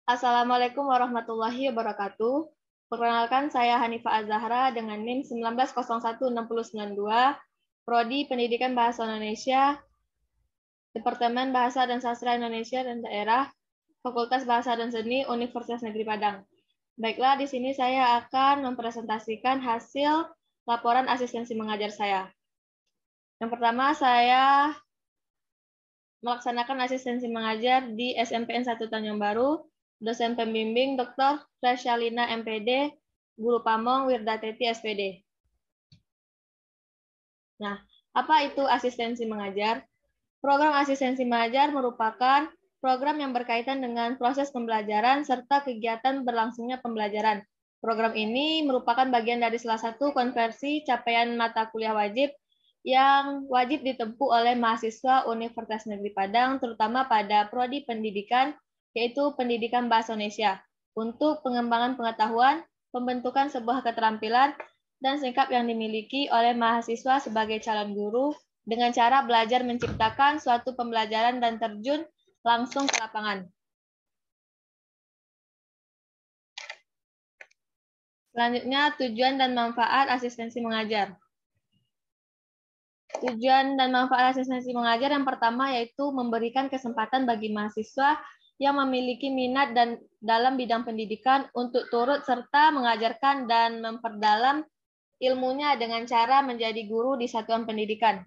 Assalamualaikum warahmatullahi wabarakatuh. Perkenalkan, saya Hanifah Az-Zahra dengan NIM 19016092, Prodi Pendidikan Bahasa Indonesia, Departemen Bahasa dan Sastra Indonesia dan Daerah, Fakultas Bahasa dan Seni, Universitas Negeri Padang. Baiklah, di sini saya akan mempresentasikan hasil laporan asistensi mengajar saya. Yang pertama, saya melaksanakan asistensi mengajar di SMPN 1 Tanjung Baru, dosen pembimbing Dr. Resyalina MPD, Guru Pamong Wirda Teti SPD. Nah, apa itu asistensi mengajar? Program asistensi mengajar merupakan program yang berkaitan dengan proses pembelajaran serta kegiatan berlangsungnya pembelajaran. Program ini merupakan bagian dari salah satu konversi capaian mata kuliah wajib yang wajib ditempuh oleh mahasiswa Universitas Negeri Padang, terutama pada prodi pendidikan, yaitu Pendidikan Bahasa Indonesia, untuk pengembangan pengetahuan, pembentukan sebuah keterampilan, dan sikap yang dimiliki oleh mahasiswa sebagai calon guru dengan cara belajar menciptakan suatu pembelajaran dan terjun langsung ke lapangan. Selanjutnya, tujuan dan manfaat asistensi mengajar. Tujuan dan manfaat asistensi mengajar yang pertama yaitu memberikan kesempatan bagi mahasiswa yang memiliki minat dan dalam bidang pendidikan untuk turut serta mengajarkan dan memperdalam ilmunya dengan cara menjadi guru di satuan pendidikan.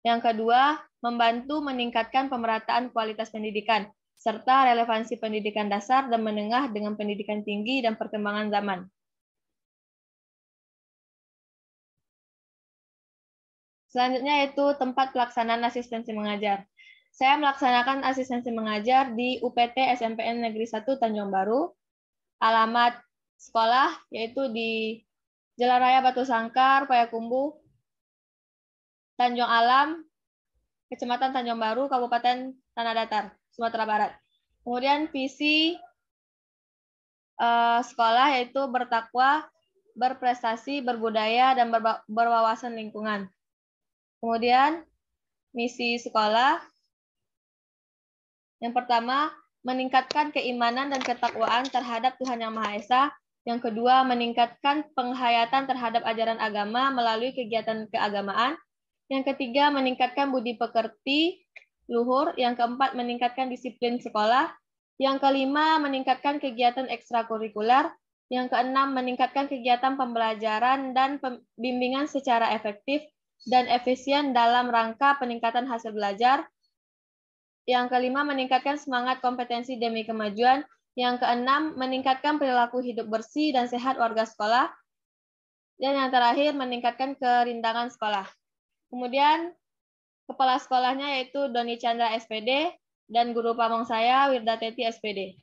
Yang kedua, membantu meningkatkan pemerataan kualitas pendidikan, serta relevansi pendidikan dasar dan menengah dengan pendidikan tinggi dan perkembangan zaman. Selanjutnya yaitu tempat pelaksanaan asistensi mengajar. Saya melaksanakan asistensi mengajar di UPT SMPN Negeri 1 Tanjung Baru. Alamat sekolah yaitu di Jalan Raya Batu Sangkar, Payakumbuh, Tanjung Alam, Kecamatan Tanjung Baru, Kabupaten Tanah Datar, Sumatera Barat. Kemudian visi sekolah yaitu bertakwa, berprestasi, berbudaya, dan berwawasan lingkungan. Kemudian misi sekolah yang pertama, meningkatkan keimanan dan ketakwaan terhadap Tuhan Yang Maha Esa. Yang kedua, meningkatkan penghayatan terhadap ajaran agama melalui kegiatan keagamaan. Yang ketiga, meningkatkan budi pekerti luhur. Yang keempat, meningkatkan disiplin sekolah. Yang kelima, meningkatkan kegiatan ekstrakurikuler. Yang keenam, meningkatkan kegiatan pembelajaran dan pembimbingan secara efektif dan efisien dalam rangka peningkatan hasil belajar. Yang kelima, meningkatkan semangat kompetensi demi kemajuan. Yang keenam, meningkatkan perilaku hidup bersih dan sehat warga sekolah. Dan yang terakhir, meningkatkan kerindangan sekolah. Kemudian, kepala sekolahnya yaitu Doni Chandra SPD, dan guru pamong saya, Wirda Teti SPD.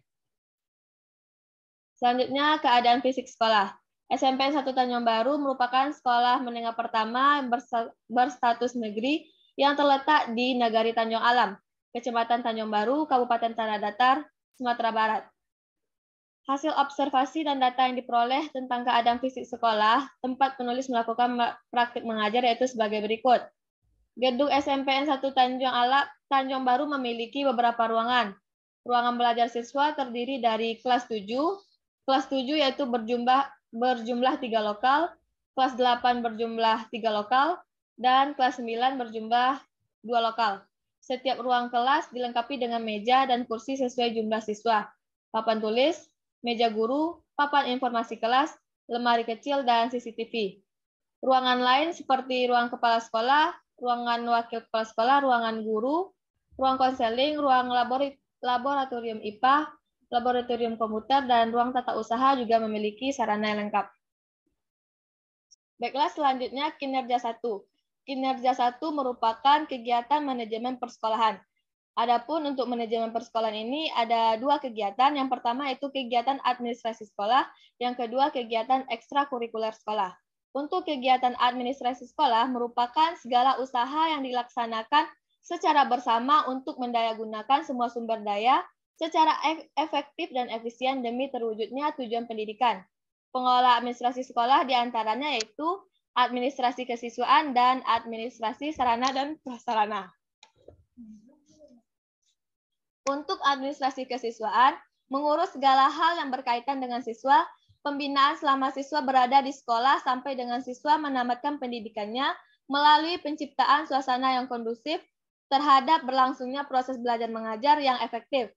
Selanjutnya, keadaan fisik sekolah. SMPN 1 Tanjung Baru merupakan sekolah menengah pertama berstatus negeri yang terletak di Nagari Tanjung Alam, Kecamatan Tanjung Baru, Kabupaten Tanah Datar, Sumatera Barat. Hasil observasi dan data yang diperoleh tentang keadaan fisik sekolah, tempat penulis melakukan praktik mengajar yaitu sebagai berikut. Gedung SMPN 1 Tanjung Baru memiliki beberapa ruangan. Ruangan belajar siswa terdiri dari kelas 7. Kelas 7 yaitu berjumlah 3 lokal, kelas 8 berjumlah 3 lokal, dan kelas 9 berjumlah 2 lokal. Setiap ruang kelas dilengkapi dengan meja dan kursi sesuai jumlah siswa, papan tulis, meja guru, papan informasi kelas, lemari kecil, dan CCTV. Ruangan lain seperti ruang kepala sekolah, ruangan wakil kepala sekolah, ruangan guru, ruang konseling, ruang laboratorium IPA, laboratorium komputer, dan ruang tata usaha juga memiliki sarana yang lengkap. Baiklah, selanjutnya kinerja 1. Kinerja 1 merupakan kegiatan manajemen persekolahan. Adapun untuk manajemen persekolahan ini ada 2 kegiatan. Yang pertama itu kegiatan administrasi sekolah, yang kedua kegiatan ekstrakurikuler sekolah. Untuk kegiatan administrasi sekolah merupakan segala usaha yang dilaksanakan secara bersama untuk mendayagunakan semua sumber daya secara efektif dan efisien demi terwujudnya tujuan pendidikan. Pengelola administrasi sekolah diantaranya yaitu administrasi kesiswaan dan administrasi sarana dan prasarana. Untuk administrasi kesiswaan, mengurus segala hal yang berkaitan dengan siswa, pembinaan selama siswa berada di sekolah sampai dengan siswa menamatkan pendidikannya melalui penciptaan suasana yang kondusif terhadap berlangsungnya proses belajar mengajar yang efektif.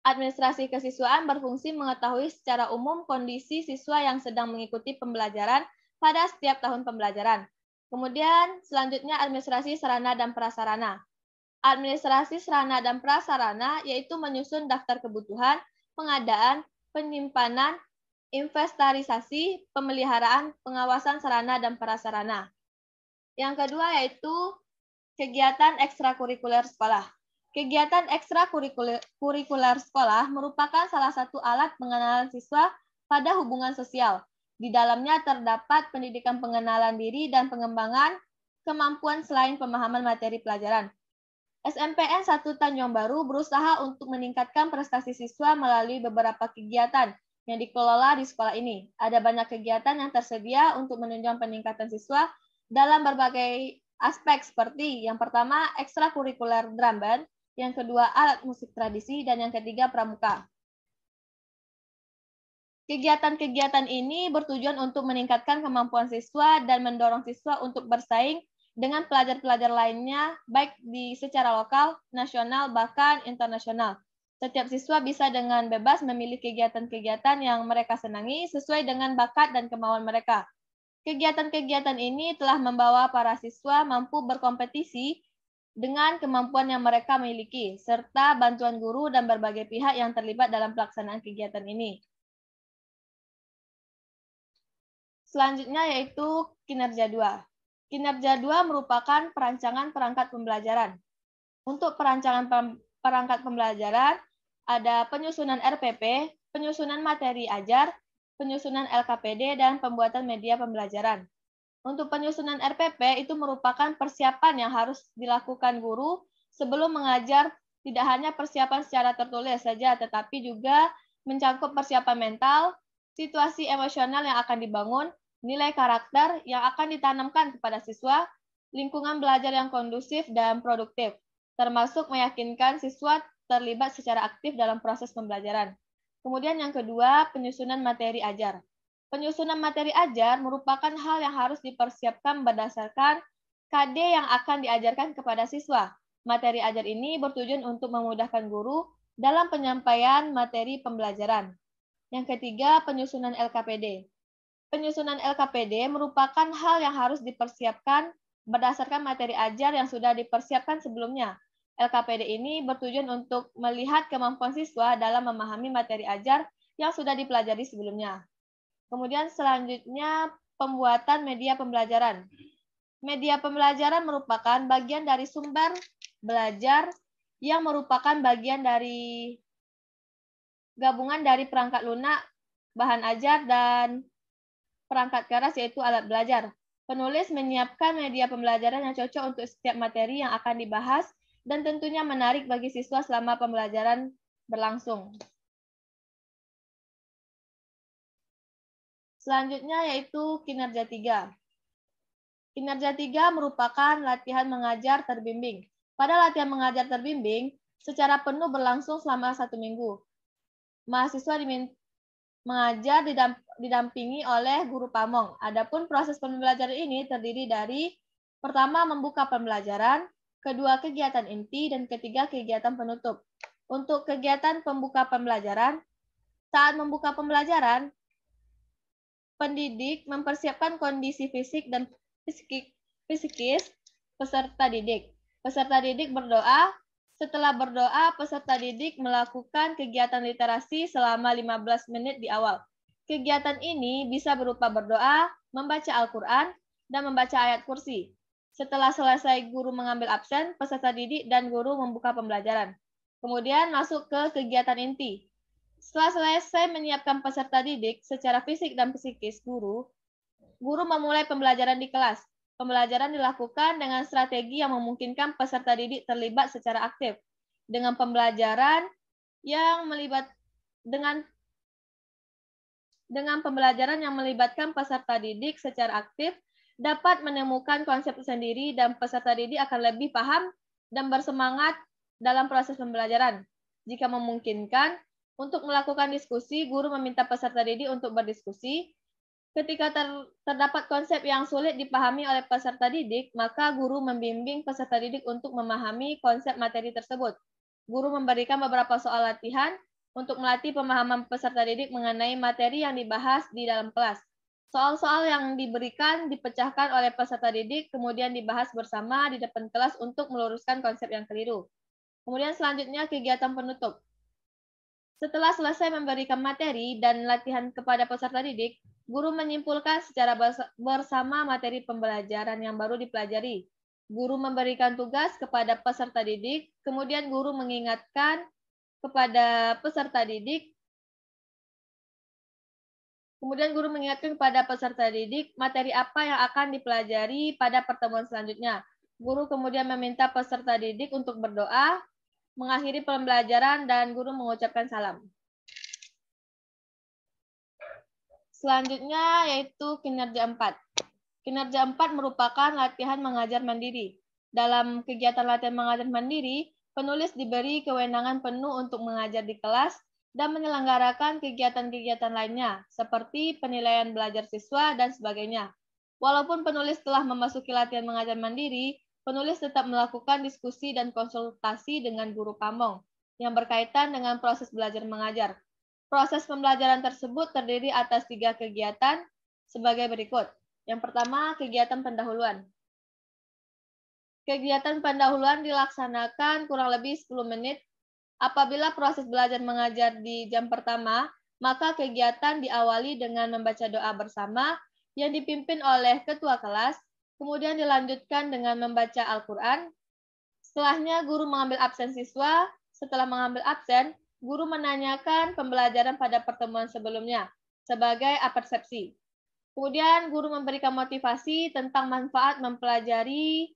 Administrasi kesiswaan berfungsi mengetahui secara umum kondisi siswa yang sedang mengikuti pembelajaran pada setiap tahun pembelajaran. Kemudian selanjutnya administrasi sarana dan prasarana. Administrasi sarana dan prasarana yaitu menyusun daftar kebutuhan, pengadaan, penyimpanan, inventarisasi, pemeliharaan, pengawasan sarana dan prasarana. Yang kedua yaitu kegiatan ekstrakurikuler sekolah. Kegiatan ekstrakurikuler sekolah merupakan salah satu alat pengenalan siswa pada hubungan sosial. Di dalamnya terdapat pendidikan pengenalan diri dan pengembangan kemampuan selain pemahaman materi pelajaran. SMPN 1 Tanjung Baru berusaha untuk meningkatkan prestasi siswa melalui beberapa kegiatan yang dikelola di sekolah ini. Ada banyak kegiatan yang tersedia untuk menunjang peningkatan siswa dalam berbagai aspek seperti yang pertama ekstrakurikuler drum band, yang kedua alat musik tradisi, dan yang ketiga pramuka. Kegiatan-kegiatan ini bertujuan untuk meningkatkan kemampuan siswa dan mendorong siswa untuk bersaing dengan pelajar-pelajar lainnya, baik di secara lokal, nasional, bahkan internasional. Setiap siswa bisa dengan bebas memilih kegiatan-kegiatan yang mereka senangi sesuai dengan bakat dan kemauan mereka. Kegiatan-kegiatan ini telah membawa para siswa mampu berkompetisi dengan kemampuan yang mereka miliki, serta bantuan guru dan berbagai pihak yang terlibat dalam pelaksanaan kegiatan ini. Selanjutnya yaitu kinerja 2. Kinerja 2 merupakan perancangan perangkat pembelajaran. Untuk perancangan perangkat pembelajaran, ada penyusunan RPP, penyusunan materi ajar, penyusunan LKPD, dan pembuatan media pembelajaran. Untuk penyusunan RPP itu merupakan persiapan yang harus dilakukan guru sebelum mengajar, tidak hanya persiapan secara tertulis saja, tetapi juga mencakup persiapan mental, situasi emosional yang akan dibangun, nilai karakter yang akan ditanamkan kepada siswa, lingkungan belajar yang kondusif dan produktif, termasuk meyakinkan siswa terlibat secara aktif dalam proses pembelajaran. Kemudian yang kedua, penyusunan materi ajar. Penyusunan materi ajar merupakan hal yang harus dipersiapkan berdasarkan KD yang akan diajarkan kepada siswa. Materi ajar ini bertujuan untuk memudahkan guru dalam penyampaian materi pembelajaran. Yang ketiga, penyusunan LKPD. Penyusunan LKPD merupakan hal yang harus dipersiapkan berdasarkan materi ajar yang sudah dipersiapkan sebelumnya. LKPD ini bertujuan untuk melihat kemampuan siswa dalam memahami materi ajar yang sudah dipelajari sebelumnya. Kemudian selanjutnya pembuatan media pembelajaran. Media pembelajaran merupakan bagian dari sumber belajar yang merupakan bagian dari gabungan dari perangkat lunak, bahan ajar, dan perangkat keras yaitu alat belajar. Penulis menyiapkan media pembelajaran yang cocok untuk setiap materi yang akan dibahas dan tentunya menarik bagi siswa selama pembelajaran berlangsung. Selanjutnya yaitu kinerja 3. Kinerja 3 merupakan latihan mengajar terbimbing. Pada latihan mengajar terbimbing, secara penuh berlangsung selama 1 minggu. Mahasiswa mengajar didampingi oleh guru pamong. Adapun proses pembelajaran ini terdiri dari pertama membuka pembelajaran, kedua kegiatan inti, dan ketiga kegiatan penutup. Untuk kegiatan pembuka pembelajaran, saat membuka pembelajaran, pendidik mempersiapkan kondisi fisik dan psikis peserta didik. Peserta didik berdoa. Setelah berdoa, peserta didik melakukan kegiatan literasi selama 15 menit di awal. Kegiatan ini bisa berupa berdoa, membaca Al-Quran, dan membaca ayat kursi. Setelah selesai guru mengambil absen, peserta didik dan guru membuka pembelajaran. Kemudian masuk ke kegiatan inti. Setelah selesai menyiapkan peserta didik secara fisik dan psikis guru memulai pembelajaran di kelas. Pembelajaran dilakukan dengan strategi yang memungkinkan peserta didik terlibat secara aktif. Dengan pembelajaran yang melibatkan peserta didik secara aktif dapat menemukan konsep sendiri dan peserta didik akan lebih paham dan bersemangat dalam proses pembelajaran. Jika memungkinkan, Untuk melakukan diskusi, guru meminta peserta didik untuk berdiskusi. Ketika terdapat konsep yang sulit dipahami oleh peserta didik, maka guru membimbing peserta didik untuk memahami konsep materi tersebut. Guru memberikan beberapa soal latihan untuk melatih pemahaman peserta didik mengenai materi yang dibahas di dalam kelas. Soal-soal yang diberikan dipecahkan oleh peserta didik, kemudian dibahas bersama di depan kelas untuk meluruskan konsep yang keliru. Kemudian selanjutnya kegiatan penutup. Setelah selesai memberikan materi dan latihan kepada peserta didik, guru menyimpulkan secara bersama materi pembelajaran yang baru dipelajari. Guru memberikan tugas kepada peserta didik, kemudian guru mengingatkan kepada peserta didik, materi apa yang akan dipelajari pada pertemuan selanjutnya. Guru kemudian meminta peserta didik untuk berdoa, mengakhiri pembelajaran, dan guru mengucapkan salam. Selanjutnya yaitu kinerja 4. Kinerja 4 merupakan latihan mengajar mandiri. Dalam kegiatan latihan mengajar mandiri, penulis diberi kewenangan penuh untuk mengajar di kelas dan menyelenggarakan kegiatan-kegiatan lainnya, seperti penilaian belajar siswa dan sebagainya. Walaupun penulis telah memasuki latihan mengajar mandiri, penulis tetap melakukan diskusi dan konsultasi dengan guru pamong yang berkaitan dengan proses belajar mengajar. Proses pembelajaran tersebut terdiri atas 3 kegiatan sebagai berikut. Yang pertama, kegiatan pendahuluan. Kegiatan pendahuluan dilaksanakan kurang lebih 10 menit. Apabila proses belajar mengajar di jam pertama, maka kegiatan diawali dengan membaca doa bersama yang dipimpin oleh ketua kelas, kemudian dilanjutkan dengan membaca Al-Quran. Setelahnya, guru mengambil absen siswa. Setelah mengambil absen, guru menanyakan pembelajaran pada pertemuan sebelumnya sebagai persepsi. Kemudian guru memberikan motivasi tentang manfaat mempelajari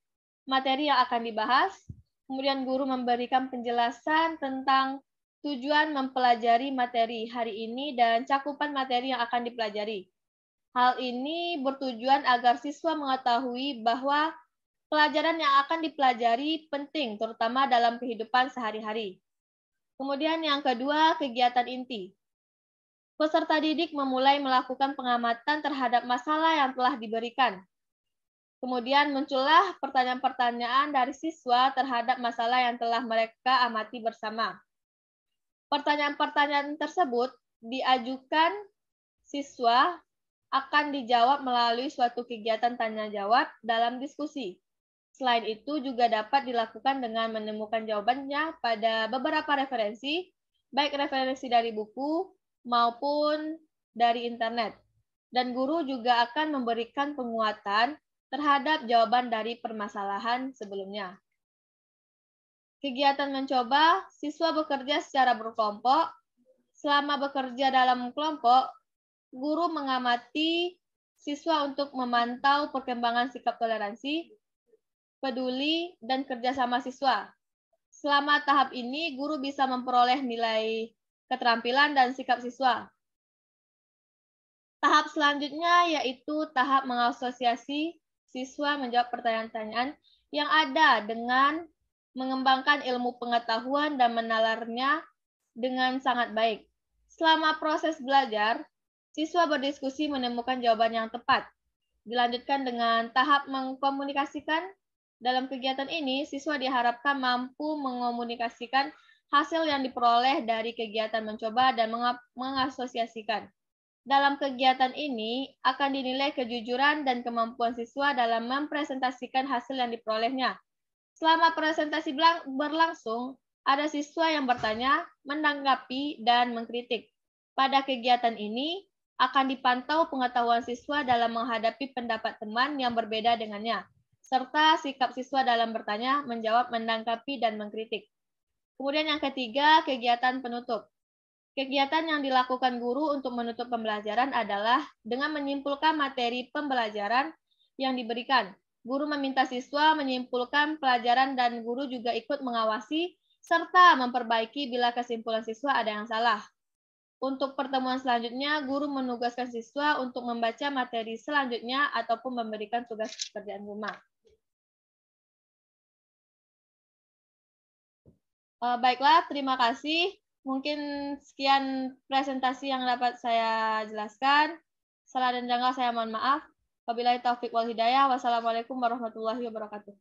materi yang akan dibahas. Kemudian guru memberikan penjelasan tentang tujuan mempelajari materi hari ini dan cakupan materi yang akan dipelajari. Hal ini bertujuan agar siswa mengetahui bahwa pelajaran yang akan dipelajari penting, terutama dalam kehidupan sehari-hari. Kemudian yang kedua, kegiatan inti. Peserta didik memulai melakukan pengamatan terhadap masalah yang telah diberikan. Kemudian muncullah pertanyaan-pertanyaan dari siswa terhadap masalah yang telah mereka amati bersama. Pertanyaan-pertanyaan tersebut diajukan siswa akan dijawab melalui suatu kegiatan tanya-jawab dalam diskusi. Selain itu juga dapat dilakukan dengan menemukan jawabannya pada beberapa referensi, baik referensi dari buku maupun dari internet. Dan guru juga akan memberikan penguatan terhadap jawaban dari permasalahan sebelumnya. Kegiatan mencoba, siswa bekerja secara berkelompok. Selama bekerja dalam kelompok, guru mengamati siswa untuk memantau perkembangan sikap toleransi, peduli, dan kerjasama siswa. Selama tahap ini, guru bisa memperoleh nilai keterampilan dan sikap siswa. Tahap selanjutnya yaitu tahap mengasosiasi siswa menjawab pertanyaan-pertanyaan yang ada dengan mengembangkan ilmu pengetahuan dan menalarnya dengan sangat baik. Selama proses belajar, siswa berdiskusi menemukan jawaban yang tepat. Dilanjutkan dengan tahap mengkomunikasikan. Dalam kegiatan ini, siswa diharapkan mampu mengomunikasikan hasil yang diperoleh dari kegiatan mencoba dan mengasosiasikan. Dalam kegiatan ini akan dinilai kejujuran dan kemampuan siswa dalam mempresentasikan hasil yang diperolehnya. Selama presentasi berlangsung, ada siswa yang bertanya, menanggapi, dan mengkritik. Pada kegiatan ini akan dipantau pengetahuan siswa dalam menghadapi pendapat teman yang berbeda dengannya, serta sikap siswa dalam bertanya, menjawab, menanggapi, dan mengkritik. Kemudian yang ketiga, kegiatan penutup. Kegiatan yang dilakukan guru untuk menutup pembelajaran adalah dengan menyimpulkan materi pembelajaran yang diberikan. Guru meminta siswa menyimpulkan pelajaran dan guru juga ikut mengawasi serta memperbaiki bila kesimpulan siswa ada yang salah. Untuk pertemuan selanjutnya, guru menugaskan siswa untuk membaca materi selanjutnya ataupun memberikan tugas pekerjaan rumah. Baiklah, terima kasih. Mungkin sekian presentasi yang dapat saya jelaskan. Salah dan janggal saya mohon maaf. Wabillahi taufik wal hidayah. Wassalamualaikum warahmatullahi wabarakatuh.